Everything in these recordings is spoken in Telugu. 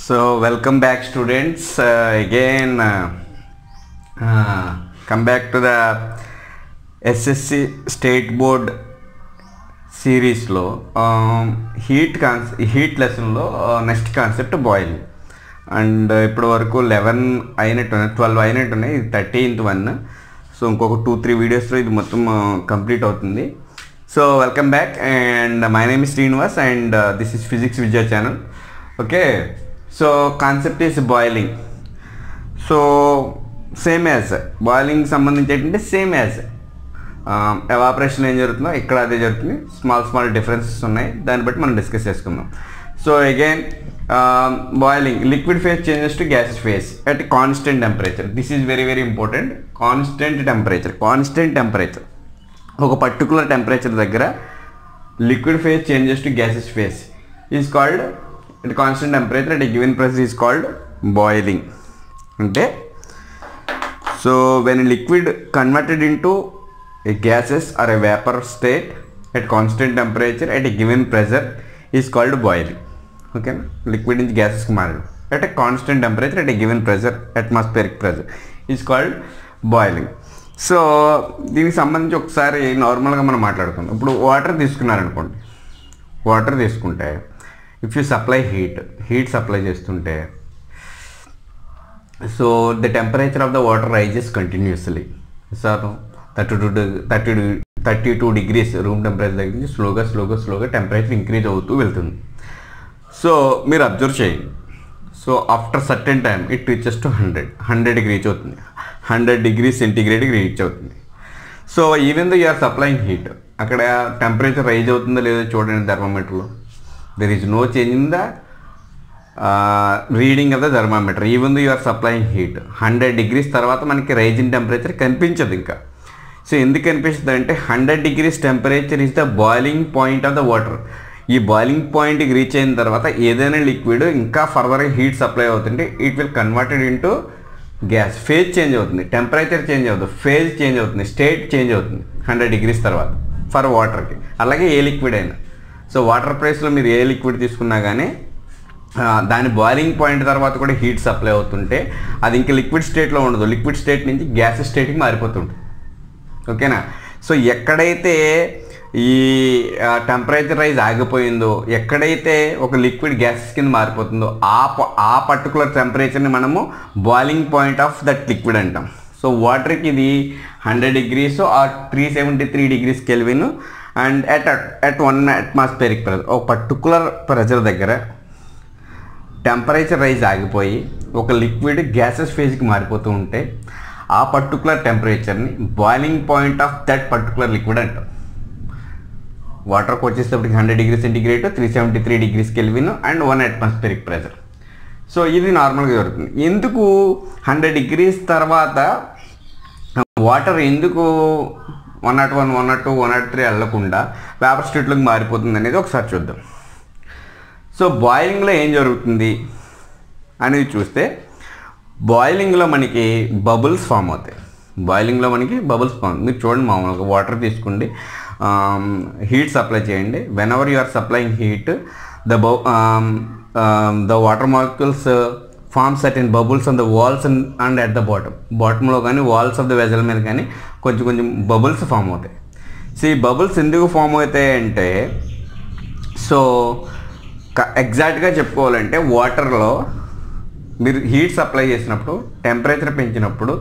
So welcome back students, again come back to the SSC State Board series lo heat lesson lo next concept boiling and ippadu varaku 11 ayinattu 12 ayinattu unnai 13th one. So inkoka 2-3 videos lo idi mottham complete avutundi. So welcome back and my name is Srinivas and this is Physics Vidya channel. Okay, so concept is boiling. So same as boiling సంబంధించి సేమ్ యాజ్ ఎవాపరేషన్ ఏం జరుగుతుందో ఇక్కడ అదే జరుగుతుంది. స్మాల్ డిఫరెన్సెస్ ఉన్నాయి, దాన్ని బట్టి మనం డిస్కస్ చేసుకుందాం. So again boiling liquid phase changes to gases phase at constant temperature. This is very important. Constant temperature ఒక పర్టికులర్ టెంపరేచర్ దగ్గర liquid phase changes to gases phase is called at constant temperature at a given pressure is called boiling. Okay, so when a liquid converted into a gases or a vapor state at constant temperature at a given pressure is called boiling. Okay, liquid into gases at a constant temperature at a given pressure, atmospheric pressure, is called boiling. So దీనికి సంబంధించి ఒకసారి నార్మల్గా మనం మాట్లాడుకుందాం. ఇప్పుడు వాటర్ తీసుకున్నారనుకోండి, వాటర్ తీసుకుంటే if you supply heat supply చేస్తుంటే so the temperature of the water rises continuously. Sir 32 degrees room temperature దగ్గర నుంచి స్లోగా టెంపరేచర్ ఇంక్రీజ్ అవుతూ వెళ్తుంది. సో మీరు అబ్జర్వ్ చేయండి. So after certain time it reaches to 100కి రీచ్ అవుతుంది, 100 degrees సెంటిగ్రేడ్కి రీచ్ అవుతుంది. So even though you're supplying heat, అక్కడ టెంపరేచర్ రైజ్ అవుతుందో లేదో చూడండి థర్మోమీటర్లో. There is no change in the reading of the thermometer even though you are supplying heat. 100 degrees తర్వాత మనకి రైజ్ ఇన్ టెంపరేచర్ కనిపించదు ఇంకా. సో ఎందుకు కనిపిస్తుంది అంటే 100 degrees temperature is the boiling point of the water. ఈ బాయిలింగ్ పాయింట్కి రీచ్ అయిన తర్వాత ఏదైనా లిక్విడ్ ఇంకా ఫర్దర్గా హీట్ సప్లై అవుతుంటే it will converted into gas. Phase change అవుతుంది, టెంపరేచర్ చేంజ్ అవుతుంది, ఫేజ్ చేంజ్ అవుతుంది, స్టేట్ చేంజ్ అవుతుంది 100 degrees తర్వాత ఫర్ వాటర్కి. అలాగే ఏ లిక్విడ్ అయినా. సో వాటర్ ప్రైస్లో మీరు ఏ లిక్విడ్ తీసుకున్నా కానీ దాని బాయిలింగ్ పాయింట్ తర్వాత కూడా హీట్ సప్లై అవుతుంటే అది ఇంకా లిక్విడ్ స్టేట్లో ఉండదు, లిక్విడ్ స్టేట్ నుంచి గ్యాస్ స్టేట్కి మారిపోతుంటుంది. ఓకేనా. సో ఎక్కడైతే ఈ టెంపరేచర్ రైజ్ ఆగిపోయిందో, ఎక్కడైతే ఒక లిక్విడ్ గ్యాసెస్ కింద మారిపోతుందో ఆ పర్టికులర్ టెంపరేచర్ని మనము boiling point of that liquid అంటాం. సో వాటర్కి ఇది 100 degrees or 373 degrees Kelvin and at 1 atmospheric pressure. ఒక పర్టికులర్ ప్రెజర్ దగ్గర టెంపరేచర్ రైజ్ ఆగిపోయి ఒక లిక్విడ్ గ్యాసెస్ ఫేజ్కి మారిపోతూ ఉంటే ఆ పర్టికులర్ టెంపరేచర్ని boiling point of that particular liquid అంటాం. వాటర్కి వచ్చేటప్పటికి 100 degrees సెంటిగ్రేడ్, 373 degrees Kelvin and 1 atmospheric pressure. So ఇది నార్మల్గా జరుగుతుంది. ఎందుకు 100 degrees తర్వాత వాటర్ ఎందుకు 101, 102, 103 వెళ్ళకుండా వేపర్ స్టేట్లోకి మారిపోతుంది అనేది ఒకసారి చూద్దాం. సో బాయిలింగ్లో ఏం జరుగుతుంది అనేది చూస్తే బాయిలింగ్లో మనకి బబుల్స్ ఫామ్ అవుతాయి. మీరు చూడండి, మామూలుగా వాటర్ తీసుకోండి, హీట్ సప్లై చేయండి. Whenever you are supplying heat the water molecules form certain bubbles on the walls and at the bottomలో కానీ వాల్స్ ఆఫ్ ద వెజల్ మీద కానీ కొంచెం బబుల్స్ ఫామ్ అవుతాయి. సో ఈ బబుల్స్ ఎందుకు ఫామ్ అవుతాయి అంటే, సో ఎగ్జాక్ట్గా చెప్పుకోవాలంటే వాటర్లో మీరు హీట్ సప్లై చేసినప్పుడు టెంపరేచర్ పెంచినప్పుడు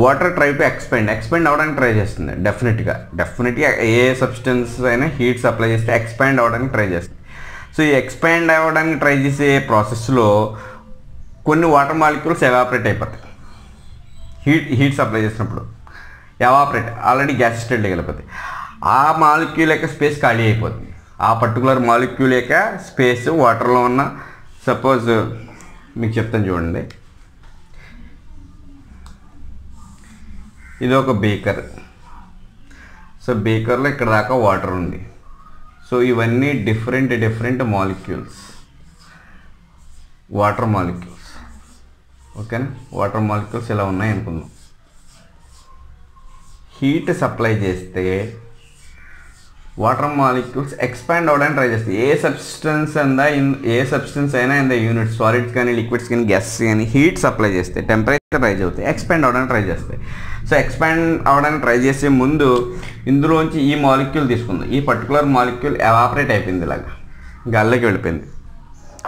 వాటర్ ట్రై టు ఎక్స్పాండ్ అవ్వడానికి ట్రై చేస్తుంది. డెఫినెట్గా ఏ సబ్స్టెన్స్ అయినా హీట్ సప్లై చేస్తే ఎక్స్పాండ్ అవ్వడానికి ట్రై చేస్తుంది. సో ఈ ఎక్స్పాండ్ అవ్వడానికి ట్రై చేసే ప్రాసెస్లో కొన్ని వాటర్ మాలిక్యూల్స్ ఎవాపరేట్ అయిపోతాయి. హీట్ సప్లై చేసినప్పుడు ఆల్రెడీ గ్యాస్ స్టేట్లోకి వెళ్ళిపోతాయి. ఆ మాలిక్యూల్ యొక్క స్పేస్ ఖాళీ అయిపోతుంది. ఆ పర్టికులర్ మాలిక్యూల్ యొక్క స్పేస్ వాటర్లో ఉన్న, సపోజ్ మీకు చెప్తాను చూడండి, ఇది ఒక బీకర్. సో బీకర్లో ఇక్కడ దాకా వాటర్ ఉంది. సో ఇవన్నీ డిఫరెంట్ మాలిక్యూల్స్, వాటర్ మాలిక్యూల్స్. ఓకేనా, వాటర్ మాలిక్యూల్స్ ఇలా ఉన్నాయి అనుకుందాం. హీట్ సప్లై చేస్తే వాటర్ మాలిక్యూల్స్ ఎక్స్పాండ్ అవ్వడానికి ట్రై చేస్తాయి. ఏ సబ్స్టెన్స్ అయినా ఇన్ ద యూనిట్, సాలిడ్స్ కానీ లిక్విడ్స్ కానీ గ్యాస్ కానీ హీట్ సప్లై చేస్తే టెంపరేచర్ రైజ్ అవుతాయి, ఎక్స్పాండ్ అవ్వడానికి ట్రై చేస్తాయి. సో ఎక్స్పాండ్ అవ్వడానికి ట్రై చేసే ముందు ఇందులోంచి ఈ మాలిక్యూల్ తీసుకుంది, ఈ పర్టికులర్ మాలిక్యూల్ ఎవాపరేట్ అయిపోయింది, ఇలాగా గాల్లోకి వెళ్ళిపోయింది.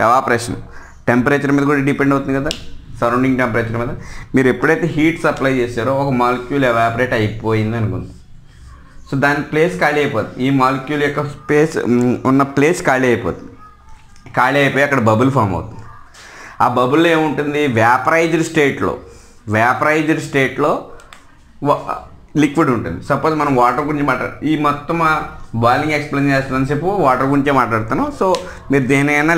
ఎవాపరేషన్ టెంపరేచర్ మీద కూడా డిపెండ్ అవుతుంది కదా, సరౌండింగ్ టెంపరేచర్ మీద. మీరు ఎప్పుడైతే హీట్ సప్లై చేశారో ఒక మాలిక్యూల్ ఎవాపరేట్ అయిపోయింది అనుకుంది. సో దాని ప్లేస్ ఖాళీ అయిపోతుంది, ఈ మాలిక్యూల్ యొక్క స్పేస్ ఉన్న ప్లేస్ ఖాళీ అయిపోతుంది. ఖాళీ అయిపోయి అక్కడ బబుల్ ఫామ్ అవుతుంది. ఆ బబుల్లో ఏముంటుంది, వ్యాపరైజ్డ్ స్టేట్లో లిక్విడ్ ఉంటుంది. సపోజ్ మనం వాటర్ గురించి ఈ మొత్తం బాయిలింగ్ ఎక్స్ప్లెయిన్ చేస్తున్నాను చెప్పు వాటర్ గురించే మాట్లాడుతాను. సో మీరు దేనికైనా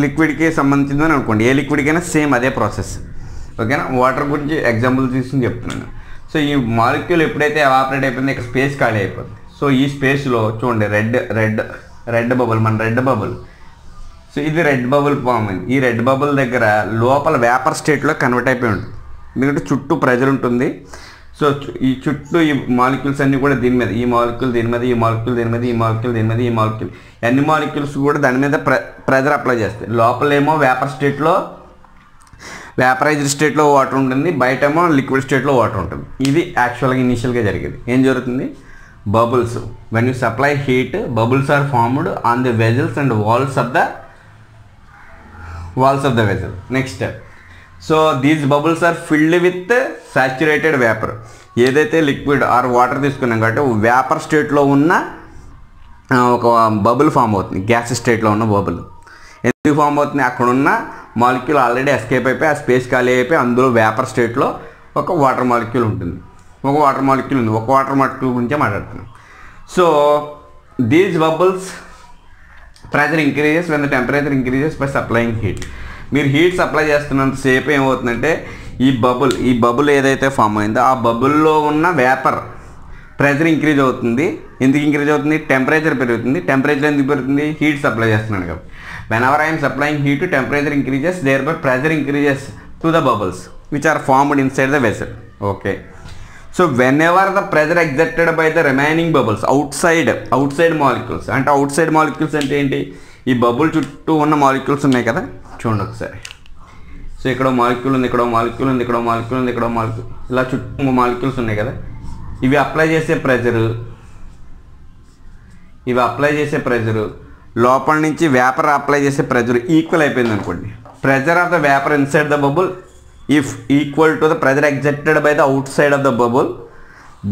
లిక్విడ్కి సంబంధించిందని అనుకోండి, ఏ లిక్విడ్కైనా సేమ్ అదే ప్రాసెస్. ఓకేనా, వాటర్ గురించి ఎగ్జాంపుల్ తీసుకుని చెప్తున్నాను. సో ఈ మాలిక్యూల్ ఎప్పుడైతే ఎవాపరేట్ అయిపోయిందో ఇక్కడ స్పేస్ ఖాళీ అయిపోతుంది. సో ఈ స్పేస్లో చూడండి రెడ్ బబుల్, సో ఇది రెడ్ బబుల్ ఫామ్ అయింది. ఈ రెడ్ బబుల్ దగ్గర లోపల వేపర్ స్టేట్లో కన్వర్ట్ అయిపోయి ఉంటుంది, ఎందుకంటే చుట్టూ ప్రెజర్ ఉంటుంది. సో ఈ చుట్టూ ఈ మాలిక్యూల్స్ అన్నీ కూడా దీని మీద, ఈ మాలిక్యూల్ దీని మీద, ఈ మాలిక్యూల్ దీని మీద, ఈ మాలిక్యూల్ దీని మీద, ఈ మాలిక్యూల్ అన్ని మాలిక్యూల్స్ కూడా దాని మీద ప్రెజర్ అప్లై చేస్తాయి. లోపలేమో వేపరైజ్డ్ స్టేట్లో వాటర్ ఉంటుంది, బయటేమో లిక్విడ్ స్టేట్లో వాటర్ ఉంటుంది. ఇది యాక్చువల్గా ఇనీషియల్గా జరిగేది. ఏం జరుగుతుంది, bubbles, when you supply heat bubbles are formed on the vessels and walls of the vessel. Next step, so these bubbles are filled with saturated vapour. ఏదైతే లిక్విడ్ ఆర్ వాటర్ తీసుకున్నాం కాబట్టి వేపర్ స్టేట్లో ఉన్న ఒక బబుల్ ఫామ్ అవుతుంది, గ్యాస్ స్టేట్లో ఉన్న బబుల్. ఎందుకు ఫామ్ అవుతుంది, అక్కడ ఉన్న మాలిక్యూల్ ఆల్రెడీ ఎస్కేప్ అయిపోయి ఆ స్పేస్ ఖాళీ అయిపోయి అందులో వేపర్ స్టేట్లో ఒక వాటర్ మాలిక్యూల్ ఉంటుంది. ఒక వాటర్ మాలిక్యూల్ గురించే మాట్లాడుతున్నాం. So these bubbles pressure increases when the temperature increases by supplying heat. మీరు హీట్ సప్లై చేస్తున్నంతసేపు ఏమవుతుందంటే ఈ బబుల్ ఏదైతే ఫామ్ అయిందో ఆ బబుల్లో ఉన్న వేపర్ ప్రెజర్ ఇంక్రీజ్ అవుతుంది. ఎందుకు ఇంక్రీజ్ అవుతుంది, టెంపరేచర్ పెరుగుతుంది. టెంపరేచర్ ఎందుకు పెరుగుతుంది, హీట్ సప్లై చేస్తున్నాను కాబట్టి. whenever I am supplying heat, temperature increases, thereby pressure increases to the bubbles which are formed inside the vessel. Okay, so whenever the pressure exerted by the remaining bubbles outside molecules, and outside molecules అంటే ఏంటి, ఈ బబుల్ చుట్టూ ఉన్న మాలిక్యూల్స్ ఉన్నాయి కదా, చూడండి ఒకసారి. సో ఇక్కడ మాలిక్యూల్ ఉంది, ఇక్కడ మాలిక్యూల్ ఉంది, ఇక్కడ మాలిక్యూల్ ఉంది, ఇక్కడ మాలిక్యూల్, ఇలా చుట్టూ మాలిక్యూల్స్ ఉన్నాయి కదా. ఇవి అప్లై చేసే ప్రెజరు లోపల నుంచి వేపర్ అప్లై చేసే ప్రెజర్ ఈక్వల్ అయిపోయింది అనుకోండి. Pressure of the vapour inside the bubble if equal to the pressure exerted by the outside of the bubble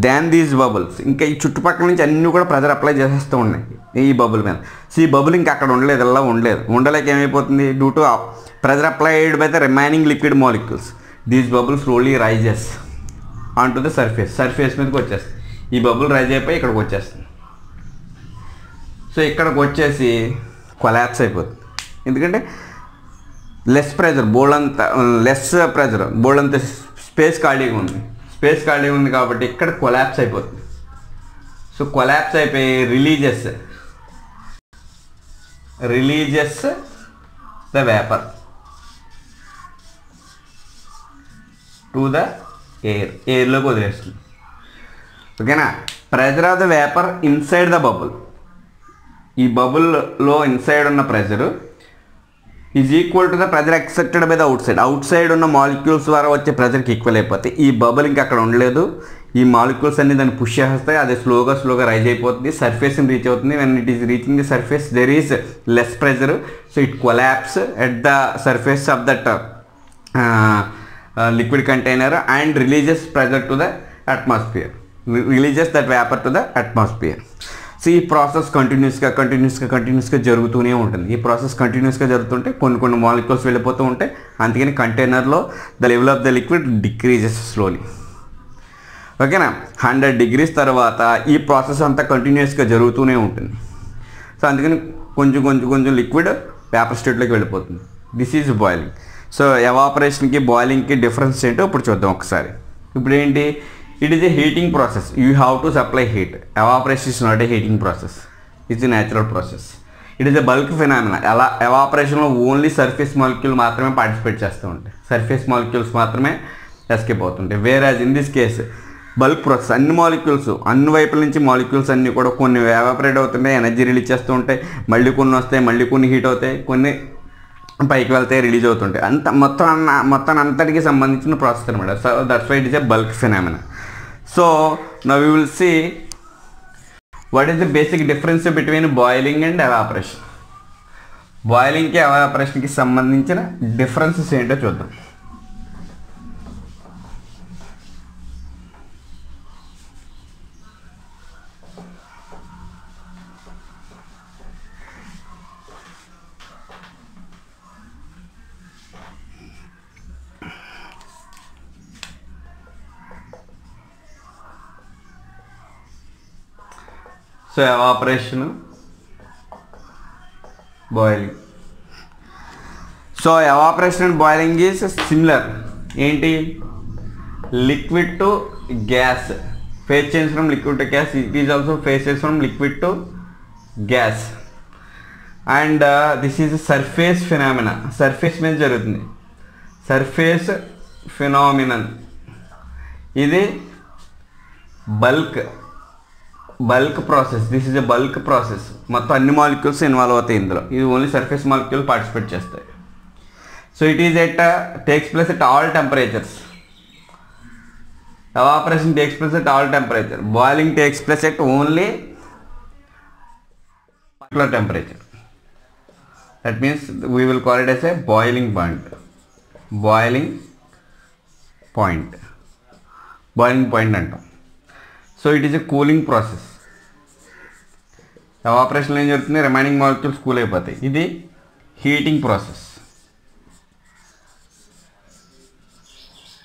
then these bubbles, ఇంకా ఈ చుట్టుపక్కల నుంచి అన్నీ కూడా ప్రెజర్ అప్లై చేసేస్తూ ఉన్నాయి ఈ బబుల్ మీద. సో ఈ బబుల్ ఇంకా అక్కడ ఉండలేక ఏమైపోతుంది, due to pressure applied by the remaining liquid molecules these bubble slowly rises on to the surface మీదకి వచ్చేస్తుంది. ఈ బబుల్ రైజ్ అయిపోయి ఇక్కడికి వచ్చేస్తుంది. సో ఇక్కడికి వచ్చేసి కొలాప్స్ అయిపోతుంది, ఎందుకంటే లెస్ ప్రెజర్, బోల్డంత స్పేస్ ఖాళీగా ఉంది కాబట్టి ఇక్కడ కొలాప్స్ అయిపోతుంది. సో కొలాప్స్ అయిపోయి releases the vapour to the ఎయిర్లోకి వదిలేస్తుంది. ఓకేనా, pressure of the vapour inside the bubble, ఈ బబుల్లో ఇన్సైడ్ ఉన్న pressure is equal to the pressure excepted by the outside ఉన్న మాలిక్యూల్స్ ద్వారా వచ్చే ప్రెజర్కి ఈక్వల్ అయిపోతే ఈ బబుల్ ఇంకా అక్కడ ఉండలేదు. ఈ మాలిక్యూల్స్ అన్ని దాన్ని పుష్ చేస్తాయి, అది స్లోగా రైజ్ అయిపోతుంది, సర్ఫేస్ని రీచ్ అవుతుంది. When it is reaching the surface there is less pressure, so it collapse at the surface of that liquid container and releases pressure to the atmosphere, releases that vapor to the atmosphere. So ఈ ప్రాసెస్ కంటిన్యూస్గా జరుగుతూనే ఉంటుంది. ఈ ప్రాసెస్ కంటిన్యూస్గా జరుగుతుంటే కొన్ని మాలిక్యూల్స్ వెళ్ళిపోతూ ఉంటాయి. అందుకని కంటైనర్లో the level of the liquid decreases slowly. ఓకేనా, 100 degrees తర్వాత ఈ ప్రాసెస్ అంతా కంటిన్యూస్గా జరుగుతూనే ఉంటుంది. సో అందుకని కొంచెం లిక్విడ్ వేపర్ స్టేట్లోకి వెళ్ళిపోతుంది. This is boiling. సో ఎవాపరేషన్కి బాయిలింగ్కి డిఫరెన్స్ ఏంటో ఇప్పుడు చూద్దాం ఒకసారి. ఇప్పుడు ఏంటి, it is a heating process, you have to supply heat. Evaporation is not a heating process, it's a natural process. It is a bulk phenomena. అలా ఎవాపరేషన్లో ఓన్లీ సర్ఫేస్ మాలిక్యూల్ మాత్రమే పార్టిసిపేట్ చేస్తూ ఉంటాయి, సర్ఫేస్ మాలిక్యూల్స్ మాత్రమే ఎస్కేప్ అవుతుంటాయి. Whereas in this case bulk process. అన్ని మాలిక్యూల్స్, అన్ని వైపుల నుంచి మాలిక్యూల్స్ అన్నీ కూడా కొన్ని ఎవాపరేట్ అవుతుంటాయి, ఎనర్జీ రిలీజ్ చేస్తూ ఉంటాయి, మళ్ళీ కొన్ని వస్తాయి, మళ్ళీ కొన్ని హీట్ అవుతాయి, కొన్ని పైకి వెళ్తాయి, రిలీజ్ అవుతుంటాయి. మొత్తం అంతటికి సంబంధించిన ప్రాసెస్ అనమాట. So that's why it is a bulk phenomena. So now we will see what is the basic difference between boiling and evaporation. బాయిలింగ్కి ఎవాపరేషన్కి సంబంధించిన డిఫరెన్సెస్ ఏంటో చూద్దాం. So evaporation, boiling. So evaporation and boiling is similar. ఏంటి? Liquid to gas, phase change from liquid to gas. It is also phase change from liquid to gas. And this is surface phenomena. Surface మీద జరుగుతుంది, సర్ఫేస్ ఫినామినన్. ఇది bulk process. This is a bulk process. మొత్తం అన్ని మాలిక్యూల్స్ ఇన్వాల్వ్ అవుతాయి ఇందులో. ఇది ఓన్లీ సర్ఫేస్ మాలిక్యూల్ పార్టిసిపేట్ చేస్తాయి. So it is takes place at all temperatures. Evaporation takes place at all temperature. Boiling takes place at only particular temperature. That means we will call it as a boiling point. Boiling point అంటాం. So it is a cooling process. ఎవాపరేషన్లో ఏం జరుగుతుంది? రిమైనింగ్ మాలిక్యూల్స్ కూల్ అయిపోతాయి. ఇది heating process.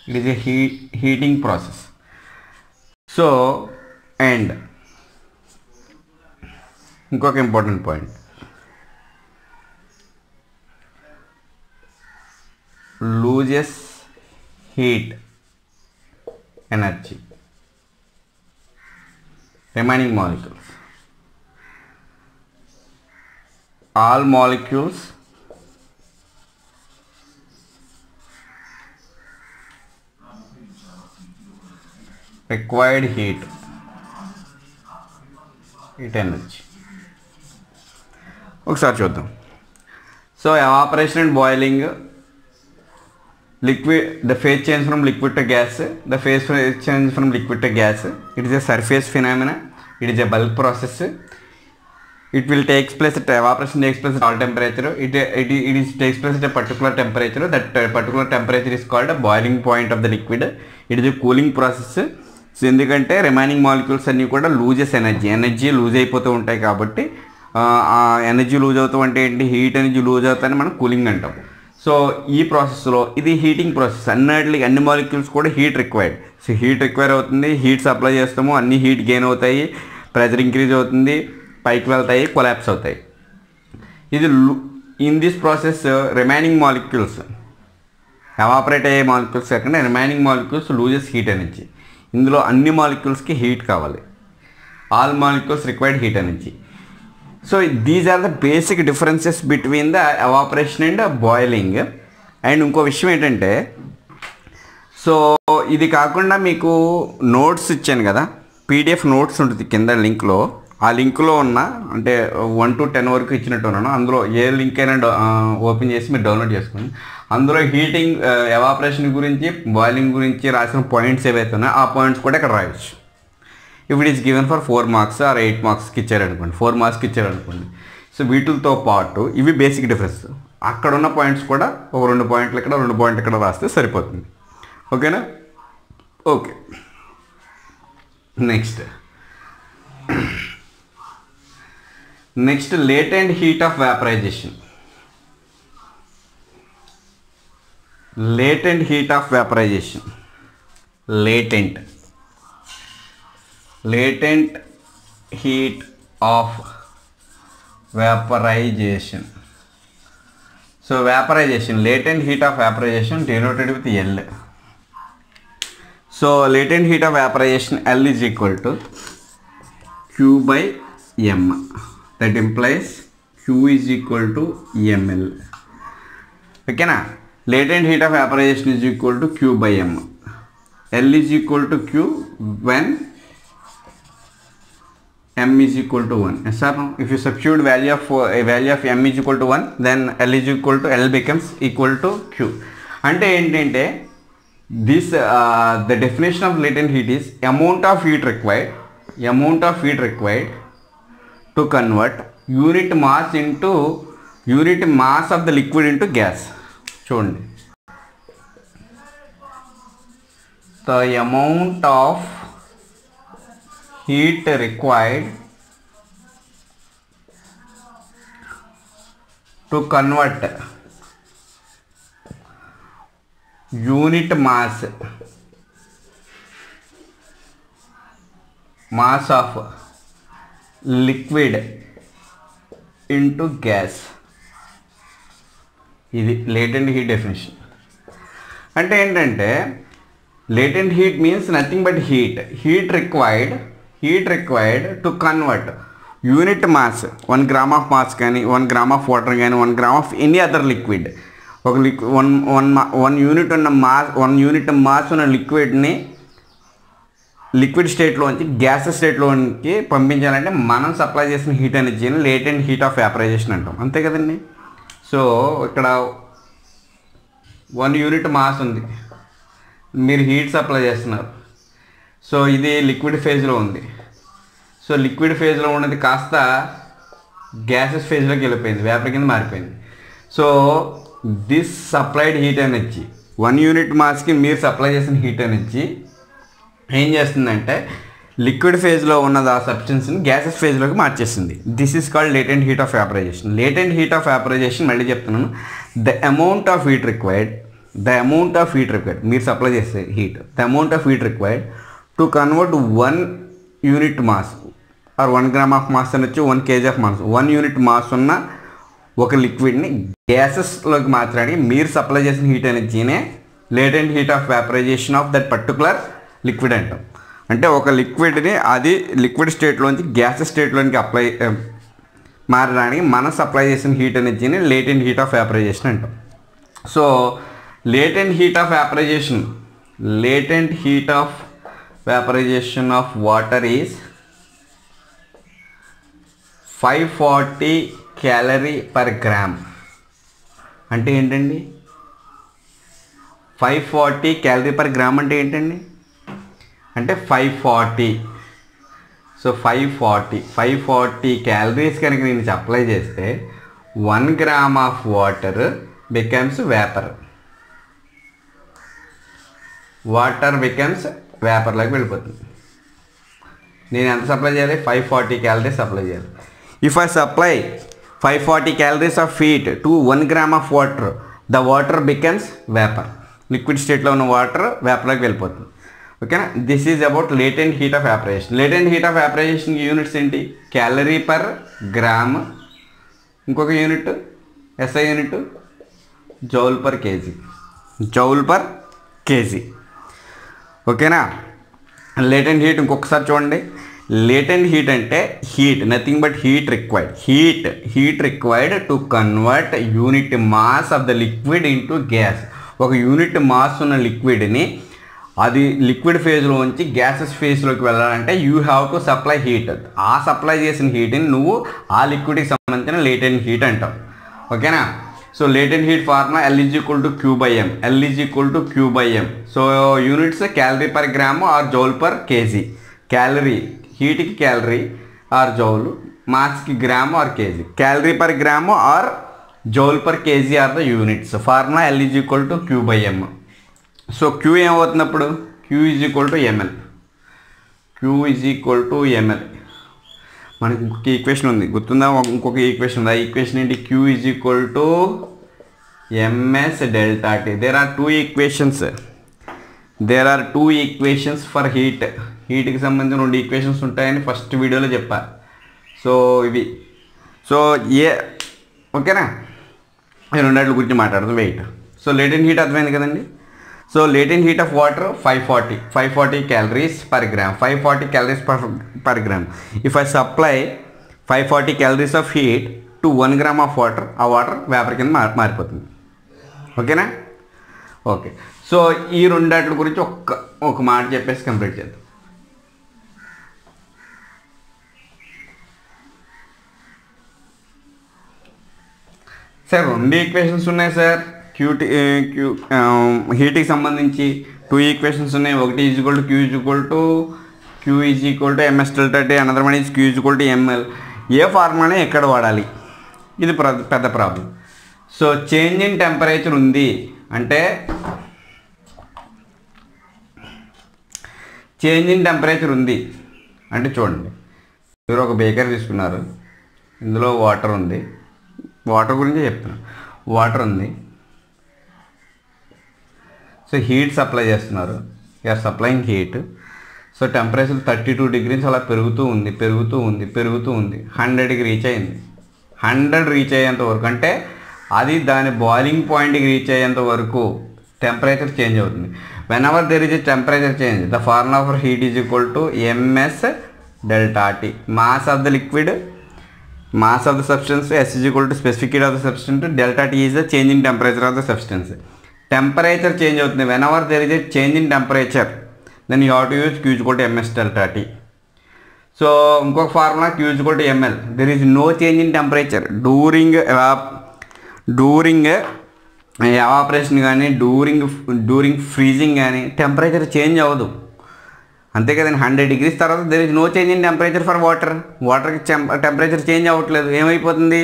It is a heating process. So and ఇంకొక important point, loses heat energy. Remaining molecules, all molecules required heat energy. ఒకసారి చూద్దాం. So evaporation and boiling, liquid, the phase change from liquid to gas, the phase change from liquid to gas. It is a surface phenomena. It is a bulk process. It will take place at evaporation takes place at all temperature. It takes place at a particular temperature. That particular temperature is called a boiling point of the liquid. It is a cooling process. So ఎందుకంటే రిమైనింగ్ మాలిక్యూల్స్ అన్నీ కూడా లూజెస్ ఎనర్జీ లూజ్ అయిపోతూ ఉంటాయి. కాబట్టి ఆ ఎనర్జీ లూజ్ అవుతూ అంటే ఏంటి? హీట్ ఎనర్జీ లూజ్ అవుతాయని మనం కూలింగ్ అంటాం. సో ఈ ప్రాసెస్లో ఇది హీటింగ్ ప్రాసెస్. అన్ని మాలిక్యూల్స్ కూడా heat required. So heat require అవుతుంది, హీట్ సప్లై చేస్తాము, అన్ని హీట్ గెయిన్ అవుతాయి, ప్రెజర్ ఇంక్రీజ్ అవుతుంది, పైకి వెళ్తాయి, కొలాప్స్ అవుతాయి. ఇది in this process remaining molecules, evaporate అయ్యే మాలిక్యూల్స్ కాకుండా remaining molecules loses heat energy. ఇందులో అన్ని మాలిక్యూల్స్కి హీట్ కావాలి. All molecules required heat energy. So these are the basic differences between the evaporation and boiling. And ఇంకో విషయం ఏంటంటే, సో ఇది కాకుండా మీకు నోట్స్ ఇచ్చాను కదా, పీడిఎఫ్ నోట్స్ ఉంటుంది కింద లింక్లో. ఆ లింక్లో ఉన్న అంటే 1 to 10 వరకు ఇచ్చినట్టు ఉన్నాను. అందులో ఏ లింక్ అయినా ఓపెన్ చేసి మీరు డౌన్లోడ్ చేసుకోండి. అందులో హీటింగ్, ఎవాపరేషన్ గురించి, బాయిలింగ్ గురించి రాసిన పాయింట్స్ ఏవైతే ఉన్నాయో ఆ పాయింట్స్ కూడా ఇక్కడ రాయొచ్చు. If it is given for 4 marks or 8 marksకి ఇచ్చారనుకోండి, 4 marksకి ఇచ్చారనుకోండి. సో వీటితో పాటు ఇవి బేసిక్ డిఫరెన్స్. అక్కడ ఉన్న పాయింట్స్ కూడా ఒక 2 పాయింట్లు ఇక్కడ, 2 పాయింట్లు ఇక్కడ రాస్తే సరిపోతుంది. ఓకేనా? Okay. Next latent heat of vaporisation. latent heat of vaporization. Latent heat of vaporization. So vaporization, latent heat of vaporization denoted with L. So latent heat of vaporization L is equal to Q by M. That implies Q is equal to ml. Okay na? Latent heat of vaporization is equal to Q by M. L is equal to Q when M is equal to 1. Yes or no? If you substitute value of M is equal to 1, then L is equal to L becomes equal to Q. అంటే ఏంటంటే this the definition of latent heat is amount of heat required to convert unit mass of the liquid into gas. చూడండి, the amount of heat required to convert unit mass of liquid into gas. ఇది latent heat definition. అంటే ఏంటంటే latent heat means nothing but heat required to convert unit mass 1 gram of mass కానీ 1 gram of water కానీ 1 gram of any other liquid, ఒక వన్ యూనిట్ మాస్ ఉన్న లిక్విడ్ని లిక్విడ్ స్టేట్లోంచి గ్యాసెస్ స్టేట్లోకి పంపించాలంటే మనం సప్లై చేసిన హీట్ ఎనర్జీని లేటెంట్ హీట్ ఆఫ్ వ్యాపరైజేషన్ అంటాం. అంతే కదండి. సో ఇక్కడ 1 యూనిట్ మాస్ ఉంది, మీరు హీట్ సప్లై చేస్తున్నారు. సో ఇది లిక్విడ్ ఫేజ్లో ఉంది. సో లిక్విడ్ ఫేజ్లో ఉన్నది కాస్త గ్యాసెస్ ఫేజ్లోకి వెళ్ళిపోయింది, వేపర్ కింద మారిపోయింది. So this supplied heat energy 1 unit మాస్కి మీరు సప్లై చేసిన హీట్ ఎనర్జీ ఏం చేస్తుందంటే లిక్విడ్ ఫేజ్లో ఉన్నది ఆ సబ్స్టెన్స్ని గ్యాసెస్ ఫేజ్లోకి మార్చేస్తుంది. This is called latent heat of vaporization. Latent heat of vaporization మళ్ళీ చెప్తున్నాను, the amount of heat required మీరు సప్లై చేసే heat, the amount of heat required to convert 1 unit mass or 1 gram of mass అనొచ్చు, 1 kg of mass, 1 unit mass ఉన్న ఒక లిక్విడ్ని గ్యాసెస్లోకి మార్చడానికి మీరు సప్లై చేసిన హీట్ ఎనర్జీనే latent heat of vaporization of that particular liquid అంటాం. అంటే ఒక లిక్విడ్ని అది లిక్విడ్ స్టేట్లోంచి గ్యాసెస్ స్టేట్లోనికి మారడానికి మనం సప్లై చేసిన హీట్ ఎనర్జీని లేటెంట్ హీట్ ఆఫ్ వ్యాపరైజేషన్ అంటాం. So latent heat of vaporization of water is 540 calorie per gram. అంటే ఏంటండి 540 calorie per gram అంటే ఏంటండి? అంటే 540. సో 540 క్యాలరీస్ కనుక నేను సప్లై చేస్తే 1 gram of water becomes vapour. వేపర్లోకి వెళ్ళిపోతుంది. నేను ఎంత సప్లై చేయాలి? 540 క్యాలరీస్ సప్లై చేయాలి. If I supply 540 calories of heat to 1 gram of water, the water becomes vapor. Liquid స్టేట్లో ఉన్న వాటర్ వేపర్లోకి వెళ్ళిపోతుంది. ఓకేనా? This is about latent heat of vaporization. Latent heat of vaporisation units ఏంటి? క్యాలరీ పర్ గ్రామ్, ఇంకొక unit SI unit joule per KG. ఓకేనా? లేటెంట్ హీట్ ఇంకొకసారి చూడండి. లేటెంట్ హీట్ అంటే nothing but heat required to convert unit mass of the liquid into gas. ఒక యూనిట్ మాస్ ఉన్న లిక్విడ్ని అది లిక్విడ్ ఫేజ్లో ఉంచి గ్యాసెస్ ఫేజ్లోకి వెళ్ళాలంటే you have to supply heat. ఆ సప్లై చేసిన హీట్ని నువ్వు ఆ లిక్విడ్కి సంబంధించిన లేటెంట్ హీట్ అంటావు. ఓకేనా? So latent heat formula L is equal to Q by M. So units calorie per gram or joule per KG. Calorie హీట్కి క్యాలరీ ఆర్ జౌల్, మాస్కి gram or KG. Calorie per gram or joule per KG or the units. Formula L is equal to Q by M. So Q ఏమవుతున్నప్పుడు Q is equal to ml. మనకి ఇంకొక ఈక్వేషన్ ఉంది, గుర్తుందా? ఇంకొక ఈక్వేషన్ ఉంది. ఆ ఈక్వేషన్ ఏంటి? Q is equal to ms delta T. There are two equations for heat. హీట్కి సంబంధించిన 2 ఈక్వేషన్స్ ఉంటాయని ఫస్ట్ వీడియోలో చెప్పా. సో ఇవి ఓకేనా? ఈ రెండాటి గురించి మాట్లాడుతాం. వెయిట్. సో లేటెంట్ హీట్ అర్థమైంది కదండి. So latent heat of water 540 calories per gram. 540 calories per gram. If I supply 540 calories of heat to 1 gram of water, ఆ వాటర్ వేపర్ కింద మారిపోతుంది. ఓకేనా? ఓకే. సో ఈ రెండాటి గురించి ఒక మాట చెప్పేసి కంప్లీట్ చేద్దాం. సార్ 2 ఈక్వేషన్స్ ఉన్నాయి సార్. హీట్కి సంబంధించి 2 ఈక్వేషన్స్ ఉన్నాయి. ఒకటి is equal to Q is equal to MS delta T, another one is Q is equal to ML. ఏ ఫార్ములానే ఎక్కడ వాడాలి, ఇది పెద్ద problem. So change in temperature ఉంది అంటే, చేంజ్ ఇన్ టెంపరేచర్ ఉంది అంటే చూడండి, మీరు ఒక బేకర్ తీసుకున్నారు, ఇందులో వాటర్ ఉంది, వాటర్ గురించి చెప్తున్నాను. వాటర్ ఉంది, సో హీట్ సప్లై చేస్తున్నారు, you are supplying heat. So temperature 32 degrees అలా పెరుగుతూ ఉంది 100కి రీచ్ అయింది. 100 రీచ్ అయ్యేంత వరకు అంటే అది దాని బాయిలింగ్ పాయింట్కి రీచ్ అయ్యేంత వరకు టెంపరేచర్ చేంజ్ అవుతుంది. When ever there is a temperature change, the formula for heat is equal to MS delta tea, mass of the liquid, mass of the substance, S is equal to specific heat of the substance, delta T is the change in temperature of the substance. Temperature change అవుతుంది. whenever there is a change in temperature, then you have to use Q is equal to MS delta T. So ఇంకొక formula Q is equal to ML. there is no change in temperature during evaporation కానీ డ్యూరింగ్ ఫ్రీజింగ్ కానీ టెంపరేచర్ చేంజ్ అవ్వదు, అంతే కదండి. 100 degrees తర్వాత there is no change in temperature for వాటర్కి టెంపరేచర్ చేంజ్ అవ్వట్లేదు. ఏమైపోతుంది,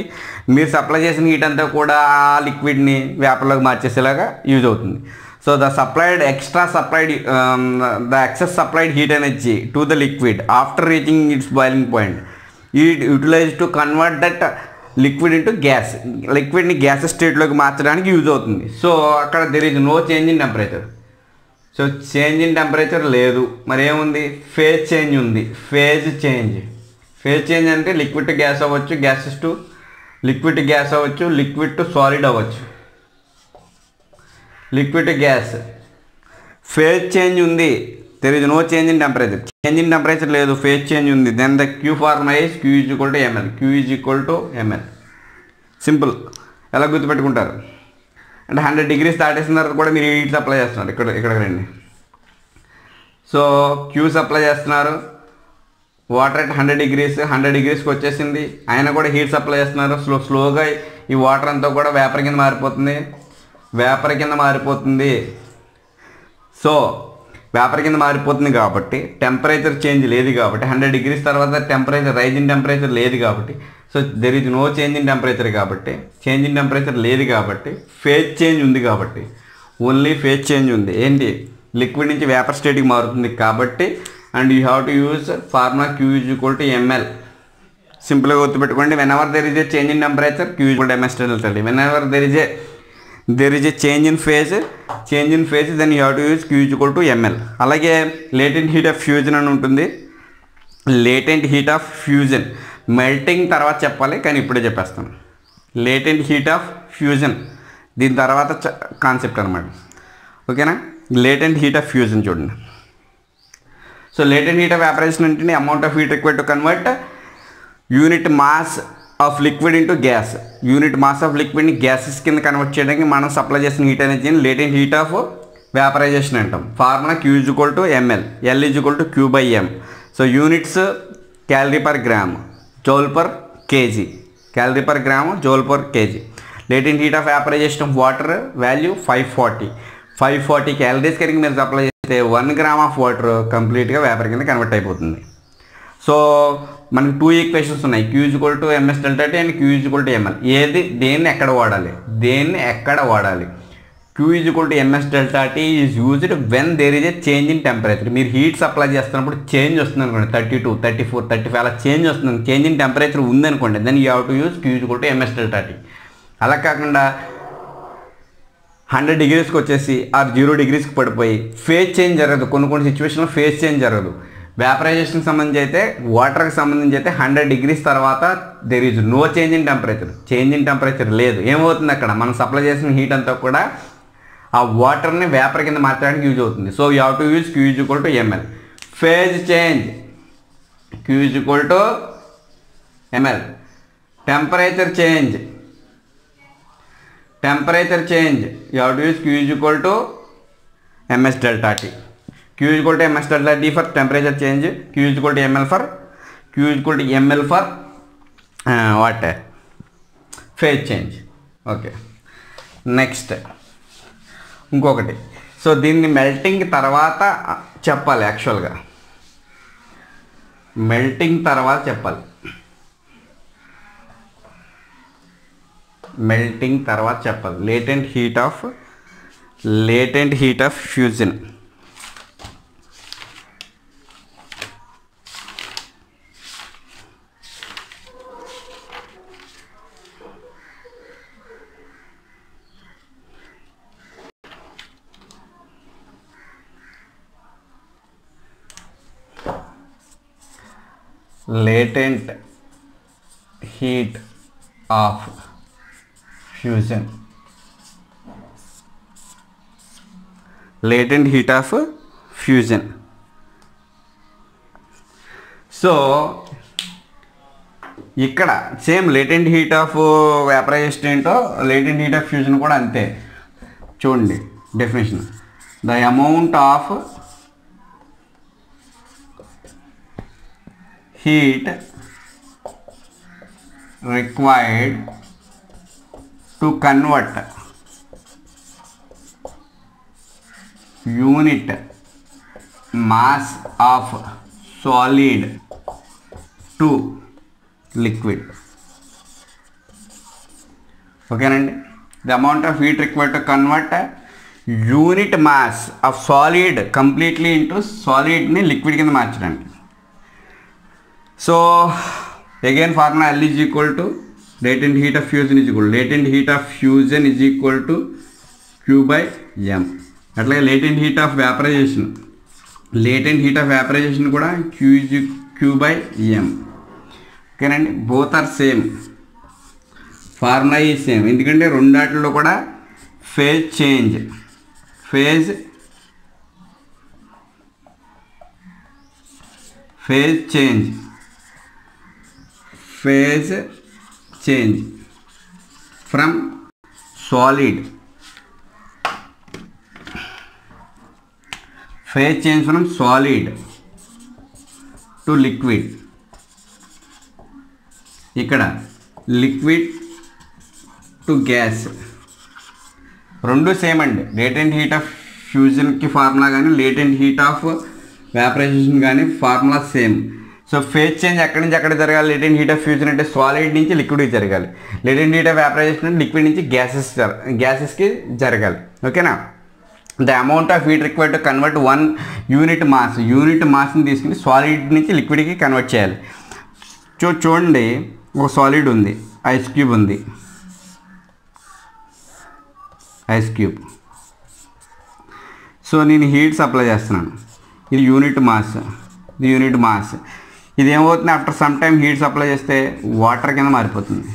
మీరు సప్లై చేసిన హీట్ అంతా కూడా ఆ లిక్విడ్ని వేపర్లోకి మార్చేసేలాగా యూజ్ అవుతుంది. So the excess supplied heat energy to the liquid after reaching its boiling point it utilise to convert that liquid into gas, లిక్విడ్ని గ్యాస్ స్టేట్లోకి మార్చడానికి యూజ్ అవుతుంది. సో అక్కడ there is no change in temperature. So change in temperature లేదు, మరి ఏముంది, ఫేజ్ చేంజ్ ఉంది. ఫేజ్ చేంజ్ అంటే లిక్విడ్ టు గ్యాస్ అవ్వచ్చు, gases to liquid to gas అవ్వచ్చు, లిక్విడ్ టు సాలిడ్ అవ్వచ్చు, liquid to gas. Phase change ఉంది, there is no change in temperature. Change in temperature లేదు, ఫేజ్ చేంజ్ ఉంది. Then the Q formula is Q is equal to ML. Q is equal to ML simple. ఎలా గుర్తుపెట్టుకుంటారు అంటే 100 degrees దాటేసిన తర్వాత కూడా మీరు హీట్ సప్లై చేస్తున్నారు. ఇక్కడికి రండి. సో క్యూ సప్లై చేస్తున్నారు, వాటర్ అట్ 100 degreesకి వచ్చేసింది, ఆయన కూడా హీట్ సప్లై చేస్తున్నారు. స్లోగా ఈ వాటర్ అంతా కూడా వేపర్ కింద మారిపోతుంది. సో వేపర్ కింద మారిపోతుంది కాబట్టి టెంపరేచర్ చేంజ్ లేదు కాబట్టి, 100 degrees తర్వాత రైజ్ ఇన్ టెంపరేచర్ లేదు కాబట్టి, so there is no change in temperature కాబట్టి, చేంజ్ ఇన్ టెంపరేచర్ లేదు కాబట్టి, ఫేజ్ చేంజ్ ఉంది కాబట్టి, ఓన్లీ ఫేజ్ చేంజ్ ఉంది. ఏంటి, లిక్విడ్ నుంచి వేపర్ స్టేట్కి మారుతుంది కాబట్టి, and you have to use formula Q is equal to ML. సింపుల్గా గుర్తుపెట్టుకోండి. Whenever there is a change in temperature, Q is equal to MS delta T. Whenever there is a change in phase, then you have to use Q is equal to ML. అలాగే లేటెంట్ హీట్ ఆఫ్ ఫ్యూజన్ అని ఉంటుంది. Latent heat of fusion melting తర్వాత చెప్పాలి, కానీ ఇప్పుడే చెప్పేస్తాను. లేటెంట్ హీట్ ఆఫ్ ఫ్యూజన్ దీని తర్వాత కాన్సెప్ట్ అనమాట, ఓకేనా. లేటెంట్ హీట్ ఆఫ్ ఫ్యూజన్ చూడండి. So latent heat of evaporation అంటే amount of heat required to convert unit mass of liquid into gas. Unit mass of లిక్విడ్ని గ్యాసెస్ కింద కన్వర్ట్ చేయడానికి మనం సప్లై చేసిన హీట్ ఎనర్జీని లేటెంట్ హీట్ ఆఫ్ వేపరైజేషన్ అంటాం. Formula Q is equal to ML, L is equal to Q by M. So units calorie per gram, joule per KG, calorie per gram, joule per KG. Latent heat of vaporisation of water value 540 calories కనుక మీరు సప్లై చేస్తే 1 gram ఆఫ్ వాటర్ కంప్లీట్గా వేపర్ కింద కన్వర్ట్ అయిపోతుంది. సో మనకి 2 ఈక్వేషన్స్ ఉన్నాయి, Q is equal to MS delta T and Q is equal to ML. దేన్ని ఎక్కడ వాడాలి? Q is equal to MS delta T is used when there is a change in temperature. మీరు హీట్ సప్లై చేస్తున్నప్పుడు చేంజ్ వస్తుంది అనుకోండి, 32, 34, 35 అలా చేంజ్ వస్తుంది, చేంజ్ ఇన్ టెంపరేచర్ ఉందనుకోండి, then you have to use Q is equal to MS delta T. అలా కాకుండా 100 degreesకి వచ్చేసి ఆర్ 0 degreesకి పడిపోయి ఫేజ్ చేంజ్ జరగదు. కొన్ని సిచ్యువేషన్లో ఫేజ్ చేంజ్ జరగదు. వేపరైజేషన్కి సంబంధించి అయితే, వాటర్కి సంబంధించి అయితే 100 degrees తర్వాత there is no change in temperature. Change in temperature లేదు. ఏమవుతుంది అక్కడ, మనం సప్లై చేసిన హీట్ అంతా కూడా ఆ వాటర్ని వేపర్ కింద మార్చడానికి యూజ్ అవుతుంది. So you have to use Q is equal to ML. Phase change Q is equal to ML. Temperature change you have to use Q is equal to MS delta T. Q is equal to ms delta T for temperature change, Q is equal to ml for what? Phase change. Okay. Next. ఇంకొకటి. సో దీన్ని మెల్టింగ్ తర్వాత చెప్పాలి, యాక్చువల్గా మెల్టింగ్ తర్వాత చెప్పాలి. Latent heat of fusion. Latent heat of fusion. So ఇక్కడ same latent heat of vaporisation ఏంటో లేటెంట్ హీట్ ఆఫ్ ఫ్యూజన్ కూడా అంతే. చూడండి definition, the amount of heat required to convert unit mass of solid to liquid. ఓకేనండి, the amount of heat required to convert unit mass of solid completely into solid ని liquid కింద మార్చడానికి. So again formula L is equal to latent heat of fusion is equal to Q by M. అట్లాగే latent heat of vaporization కూడా Q by M. ఓకేనండి, బోత్ ఆర్ సేమ్, ఫార్ములా ఈ సేమ్. ఎందుకంటే రెండాటిలో కూడా phase change from solid to liquid. ఇక్కడ లిక్విడ్ టు గ్యాస్ రెండు సేమ్ అండి. లేటెంట్ హీట్ ఆఫ్ ఫ్యూజన్కి ఫార్ములా కానీ లేటెంట్ హీట్ ఆఫ్ వేపరైజేషన్ కానీ formula same. So phase change ఎక్కడి నుంచి ఎక్కడ జరగాలి? లేటెంట్ హీట్ ఆఫ్ ఫ్యూజన్ అంటే సాలిడ్ నుంచి లిక్విడ్కి జరగాలి. లేటెంట్ హీట్ ఆఫ్ వేపరైజేషన్ అంటే లిక్విడ్ నుంచి గ్యాసెస్కి జరగాలి. ఓకేనా? The amount of heat required to convert 1 unit మాస్ని తీసుకుని సాలిడ్ నుంచి లిక్విడ్కి కన్వర్ట్ చేయాలి. చూడండి, ఒక సాలిడ్ ఉంది, ఐస్ క్యూబ్. సో నేను హీట్ సప్లై చేస్తున్నాను, ఇది యూనిట్ మాస్. ఇది ఏమవుతుంది, after some time heat supply చేస్తే వాటర్ కింద మారిపోతుంది.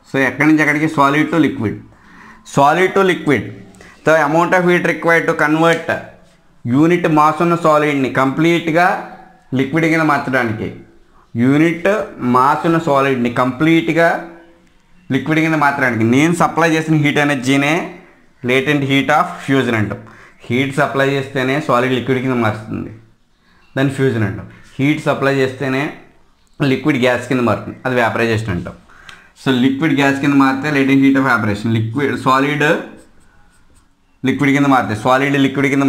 సో ఎక్కడి నుంచి ఎక్కడికి? Solid to liquid. The amount of heat required to convert unit mass ఉన్న సాలిడ్ని కంప్లీట్గా లిక్విడ్ కింద మార్చడానికి, నేను సప్లై చేసిన హీట్ ఎనర్జీనే లేటెంట్ హీట్ ఆఫ్ ఫ్యూజన్ అంటాం. హీట్ సప్లై చేస్తేనే సాలిడ్ లిక్విడ్ కింద మారుతుంది, దాన్ని ఫ్యూజన్ అంటాం. హీట్ సప్లై చేస్తేనే లిక్విడ్ గ్యాస్ కింద మారుతుంది, అది వేపరైజేషన్ అంటాం. సో లిక్విడ్ గ్యాస్ కింద మారితే latent heat of vaporisation. Solid liquid కింద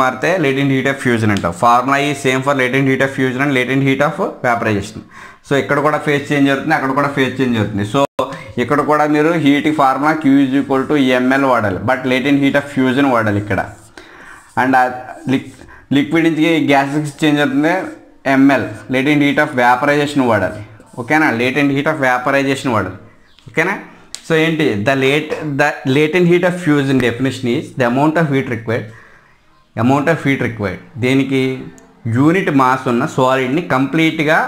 మారితే లేటెంట్ హీట్ ఆఫ్ ఫ్యూజన్ అంటాం. ఫార్ములా ఈ same for latent heat of fusion and latent heat of vaporisation. So ఇక్కడ కూడా ఫేజ్ చేంజ్ అవుతుంది, అక్కడ కూడా ఫేజ్ చేంజ్ అవుతుంది. సో ఇక్కడ కూడా మీరు heat formula Q is equal to ml వాడాలి, but latent heat of fusion వాడాలి ఇక్కడ. అండ్ లిక్విడ్ నుంచి గ్యాసెస్ చేంజ్ అవుతుంది ml, latent heat of vaporisation వాడాలి. ఓకేనా? ఓకేనా? సో ఏంటి the latent heat of fusion definition is the amount of heat required దేనికి? యూనిట్ మాస్ ఉన్న సాలిడ్ని కంప్లీట్గా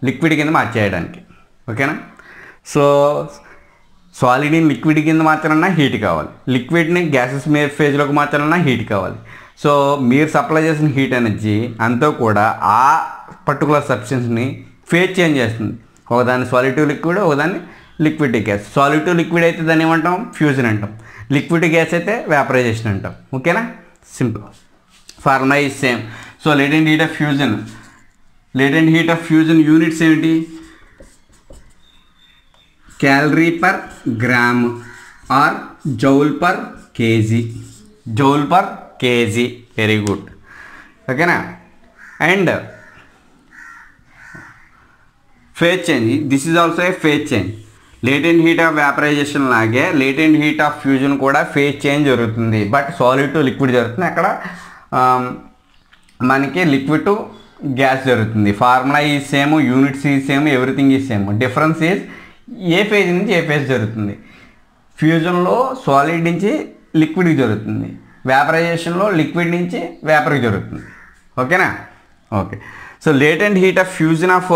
లిక్విడ్ కింద మార్చేయడానికి. ఓకేనా? సో సాలిడ్ని లిక్విడ్ కింద మార్చాలన్నా హీట్ కావాలి, లిక్విడ్ని గ్యాసెస్ ఫేజ్లోకి మార్చాలన్నా హీట్ కావాలి. సో మీరు సప్లై చేసిన హీట్ ఎనర్జీ అంతా కూడా ఆ పర్టికులర్ సబ్స్టెన్స్ని ఫేజ్ చేంజ్ చేస్తుంది. ఒకదాన్ని సాలిడ్ టు లిక్విడ్, ఒకదాన్ని liquid to gas. Solid to liquid అయితే దాన్ని ఏమంటాం? ఫ్యూజన్ అంటాం. లిక్విడ్ టు గ్యాస్ అయితే వేపరైజేషన్ అంటాం. ఓకేనా? Simple. Formula is same. So latent heat of fusion units ఏంటి? Calorie per gram or joule per KG. Very good. ఓకేనా? And phase change, this is also a phase change. Latent heat of vaporisation లాగే లేటెంట్ హీట్ ఆఫ్ ఫ్యూజన్ కూడా ఫేజ్ చేంజ్ జరుగుతుంది. బట్ సాలిడ్ టు లిక్విడ్ జరుగుతుంది. అక్కడ మనకి లిక్విడ్ టు గ్యాస్ జరుగుతుంది. ఫార్ములా ఈ సేమ్, యూనిట్స్ ఈ సేమ్, ఎవ్రీథింగ్ ఈ same. Difference is a phase నుంచి ఏ ఫేజ్ జరుగుతుంది. ఫ్యూజన్లో సాలిడ్ నుంచి లిక్విడ్కి జరుగుతుంది, వేపరైజేషన్లో లిక్విడ్ నుంచి వేపర్కి జరుగుతుంది. ఓకేనా? Okay. So latent heat of fusion of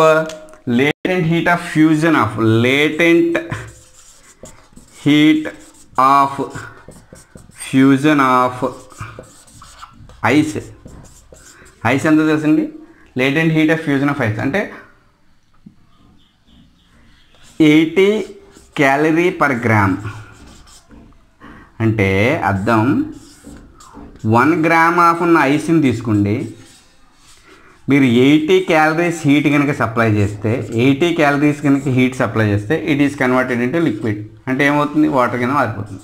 ice ఎంత తెలుసండి? Latent heat of fusion of ice అంటే 80 క్యాలరీ పర్ గ్రామ్. అంటే అర్థం 1 గ్రామ్ ఆఫ్ ఉన్న ఐస్ని తీసుకోండి, మీరు 80 క్యాలరీస్ హీట్ కనుక సప్లై చేస్తే, 80 క్యాలరీస్ కనుక హీట్ సప్లై చేస్తే it is converted into liquid. అంటే ఏమవుతుంది? వాటర్ కింద మారిపోతుంది.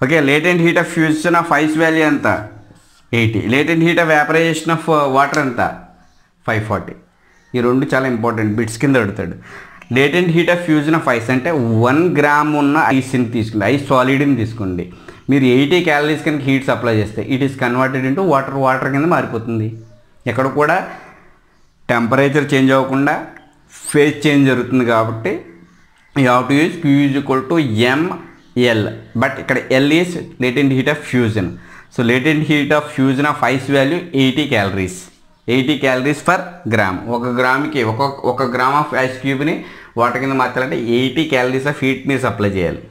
Okay. Latent heat of fusion of ice value ఎంత? 80. Latent heat of vaporisation of water ఎంత? 540. ఈ రెండు చాలా ఇంపార్టెంట్ బిట్స్ కింద అడుగుతాడు. Latent heat of fusion of ice అంటే 1 గ్రామ్ ఉన్న ఐస్ని తీసుకోండి, ఐస్ సాలిడ్ని తీసుకోండి, మీరు 80 క్యాలరీస్ కనుక హీట్ సప్లై చేస్తే it is converted into water కింద మారిపోతుంది. ఎక్కడ కూడా టెంపరేచర్ చేంజ్ అవ్వకుండా ఫేజ్ చేంజ్ జరుగుతుంది. కాబట్టి you have to use Q = mL. But ఇక్కడ L is latent heat of fusion. So latent heat of fusion of ice value 80 calories per gram. ఒక గ్రామ్కి ఒక గ్రామ్ ఆఫ్ ఐస్ క్యూబ్ని వాటర్ కింద మార్చాలంటే 80 క్యాలరీస్ ఆఫ్ హీట్ని సప్లై చేయాలి.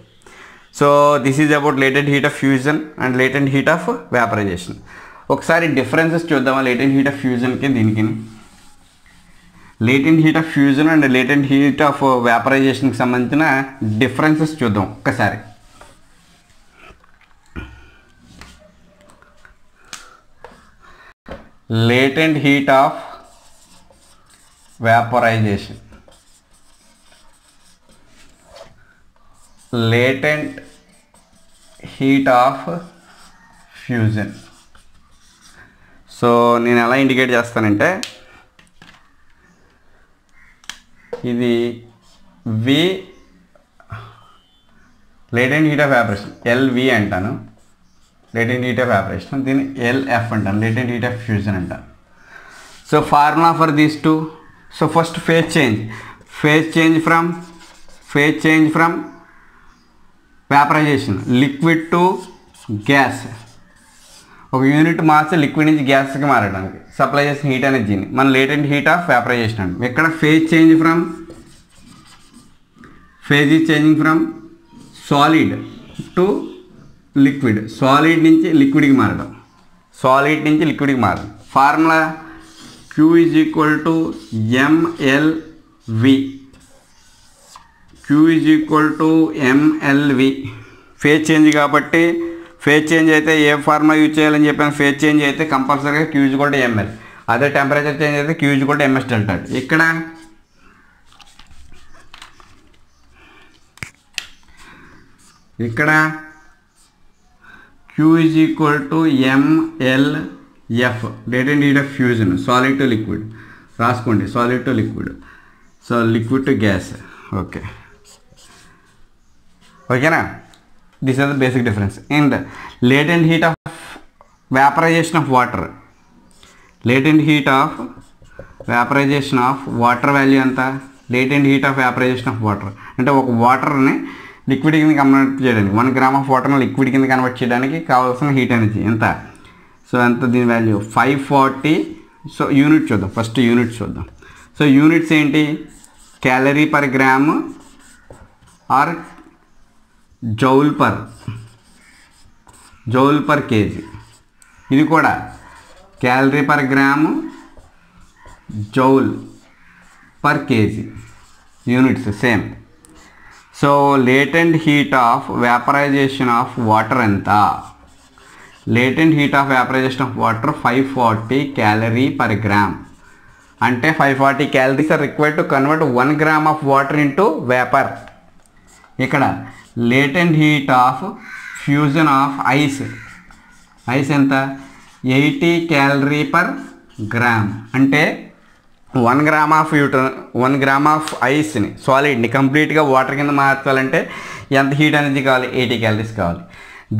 So this is about latent heat of fusion and latent heat of vaporisation. ఒకసారి డిఫరెన్సెస్ చూద్దామా లేటెంట్ హీట్ ఆఫ్ ఫ్యూజన్కి దీనికి? Latent heat of fusion and latent heat of వేపరైజేషన్కి సంబంధించిన డిఫరెన్సెస్ చూద్దాం ఒక్కసారి. Latent heat of vaporisation, latent heat of fusion. So నేను ఎలా ఇండికేట్ చేస్తానంటే ఇది V latent heat of vaporisation, LV అంటాను లేటెంట్ హీట్ ఆఫ్ వేపరేషన్, దీన్ని ఎల్ఎఫ్ అంటాను లేటెంట్ హీట్ ఆఫ్ ఫ్యూజన్ అంటాను. So formula for these two. So first phase change from vaporisation, liquid to gas. ఒక యూనిట్ మార్చి లిక్విడ్ నుంచి గ్యాస్కి మారడానికి సప్లై చేసిన హీట్ ఎనర్జీని మనం లేటెంట్ హీట్ ఆఫ్ వేపరైజేషన్ అంటాం. ఇక్కడ phase is changing from solid to liquid, solid నుంచి లిక్విడ్కి మారడం. Formula Q = mLV. Phase change కాబట్టి ఫేజ్ చేంజ్ అయితే ఏ ఫార్ములా యూజ్ చేయాలని చెప్పాను. ఫేజ్ చేంజ్ అయితే కంపల్సరీగా Q = mL. అదే టెంపరేచర్ చేంజ్ అయితే Q = ms డెల్టా. ఇక్కడ Q = mLF, latent heat of fusion, solid to liquid రాసుకోండి, solid to liquid, so liquid to gas. ఓకేనా? This are the basic difference. And latent heat of vaporisation of water, value ఎంత? Latent heat of vaporisation of water అంటే ఒక వాటర్ని లిక్విడ్ కింద కన్వర్ట్ చేయడానికి, 1 గ్రామ్ ఆఫ్ వాటర్ని లిక్విడ్ కింద కన్వర్ట్ చేయడానికి కావాల్సిన హీట్ ఎనర్జీ ఎంత? సో ఎంత దీని వాల్యూ? 540. సో యూనిట్ చూద్దాం, ఫస్ట్ యూనిట్ చూద్దాం. సో యూనిట్స్ ఏంటి? Calorie per gram or joule per KG. ఇది కూడా calorie per gram, joule per KG, units same. So latent heat of vaporisation of water ఎంత? Latent heat of vaporisation of water 540 calorie per gram. అంటే 540 calories are required to convert 1 gram of water into vapour. ఇక్కడ latent heat of fusion of ice ఎంత 80 క్యాలరీ పర్ గ్రామ్. అంటే 1 గ్రామ్ ఆఫ్ ఐస్ని సాలిడ్ని కంప్లీట్గా వాటర్ కింద మార్చాలంటే ఎంత హీట్ అనేది కావాలి, 80 క్యాలరీస్ కావాలి.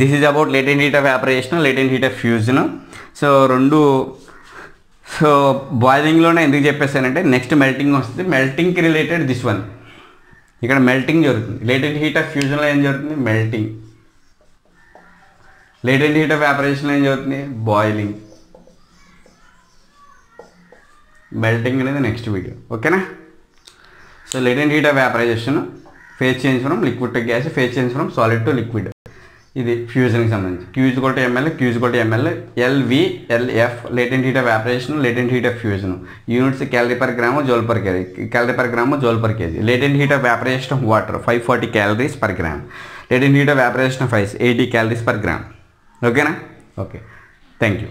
This is about latent heat of vaporisation, latent heat of fusion. So బాయిలింగ్లోనే ఎందుకు చెప్పేసానంటే నెక్స్ట్ మెల్టింగ్ వస్తుంది. మెల్టింగ్కి రిలేటెడ్ దిస్ వన్. ఇక్కడ మెల్టింగ్ జరుగుతుంది. లేటెంట్ హీట్ ఆఫ్ ఫ్యూజన్లో ఏం జరుగుతుంది, మెల్టింగ్. లేటెంట్ హీట్ ఆఫ్ వేపరైజేషన్లో ఏం జరుగుతుంది, బాయిలింగ్. మెల్టింగ్ అనేది నెక్స్ట్ వీడియో, ఓకేనా. So latent heat of vaporisation, phase change from liquid to gas, phase change from solid to liquid. ఇది ఫ్యూజన్కి సంబంధించి Q=ml, Q=ml, LV, LF latent heat of vaporisation, latent heat of fusion. Units calorie per gram, joule per KG, calorie per gram, joule per KG. Latent heat of vaporisation of water 540 calories per gram. Latent heat of vaporisation of ice 80 calories per gram. ఓకేనా. Okay, thank you.